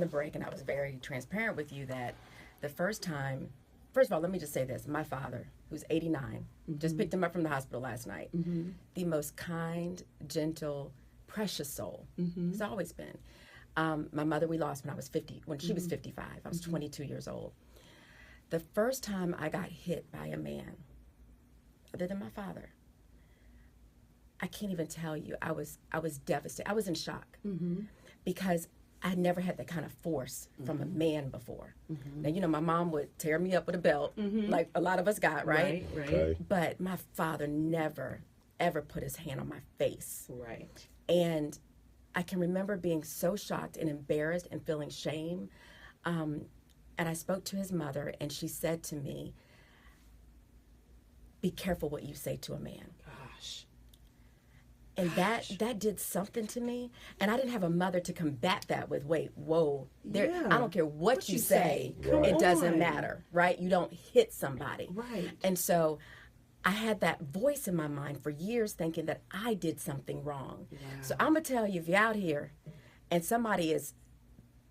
the break, and I was very transparent with you that the first time, first of all, let me just say this. My father, who's 89, just picked him up from the hospital last night. The most kind, gentle, precious soul. He's always been. My mother we lost when I was 50, when she was 55. I was 22 years old. The first time I got hit by a man, other than my father, I can't even tell you. I was devastated. I was in shock because I had never had that kind of force from a man before. Now, you know, my mom would tear me up with a belt, like a lot of us got, right? Okay. But my father never, ever put his hand on my face. Right. And I can remember being so shocked and embarrassed and feeling shame. And I spoke to his mother, and she said to me, be careful what you say to a man. Gosh. And that did something to me. And I didn't have a mother to combat that with, wait, whoa, Yeah. I don't care what you say. Come It doesn't on. matter, right? You don't hit somebody. Right. And so I had that voice in my mind for years thinking that I did something wrong. So I'm going to tell you, if you're out here and somebody is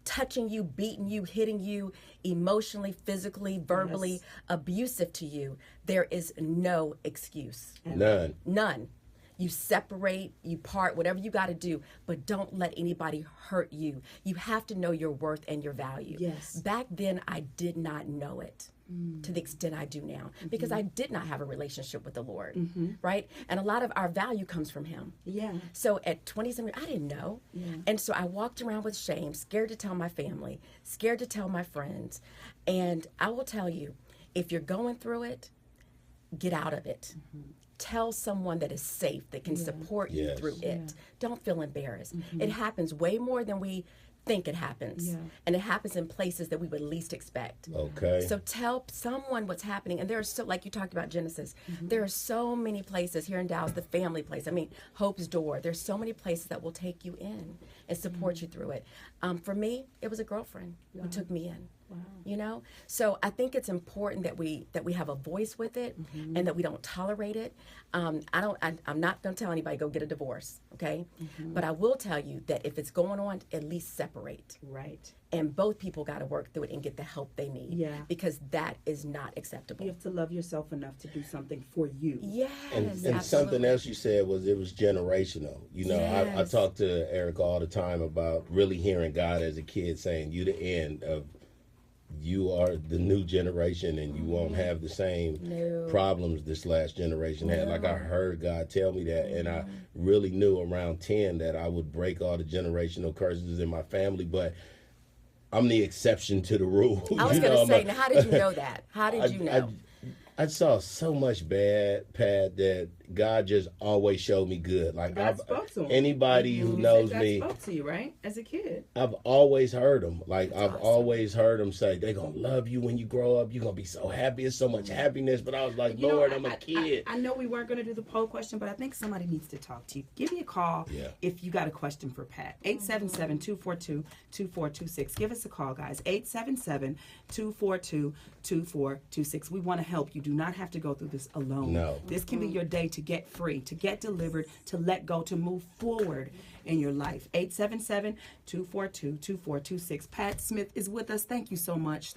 touching you, beating you, hitting you, emotionally, physically, verbally abusive to you, there is no excuse. None. None. You separate, you part, whatever you got to do, but don't let anybody hurt you. You have to know your worth and your value. Yes. Back then, I did not know it to the extent I do now because I did not have a relationship with the Lord, right? And a lot of our value comes from Him. Yeah. So at 27, I didn't know. And so I walked around with shame, scared to tell my family, scared to tell my friends. And I will tell you, if you're going through it, get out of it. Tell someone that is safe, that can support you through it. Don't feel embarrassed. It happens way more than we think it happens. And it happens in places that we would least expect. Okay. So tell someone what's happening. And there are so, like you talked about Genesis, there are so many places here in Dallas, the family place. I mean, Hope's Door. There's so many places that will take you in and support you through it. For me, it was a girlfriend who took me in. You know, so I think it's important that we have a voice with it and that we don't tolerate it. I'm not going to tell anybody go get a divorce, okay? But I will tell you that if it's going on, at least separate. Right. And both people got to work through it and get the help they need. Yeah. Because that is not acceptable. You have to love yourself enough to do something for you. Yes, And absolutely. something else you said was it was generational. You know, I Yes. talk to Erica all the time about really hearing God as a kid saying, you the end of, you are the new generation and you won't have the same problems this last generation had. Like I heard God tell me that, and I really knew around 10 that I would break all the generational curses in my family, but I'm the exception to the rule. I was going to say, now how did you know that? How did you know? I saw so much bad, Pat, that God just always showed me good. Like God spoke to him. Anybody who knows God me, spoke to you, right? As a kid. I've always heard him. Like I've always heard him say, "They're gonna love you when you grow up. You're gonna be so happy. It's so much happiness." But I was like, You know, Lord, I'm a kid. I know we weren't going to do the poll question, but I think somebody needs to talk to you. Give me a call if you got a question for Pat. 877-242-2426. Give us a call, guys. 877-242-2426. We want to help you. Do not have to go through this alone. No. This can be your day to get free, to get delivered, to let go, to move forward in your life. 877-242-2426. Pat Smith is with us. Thank you so much.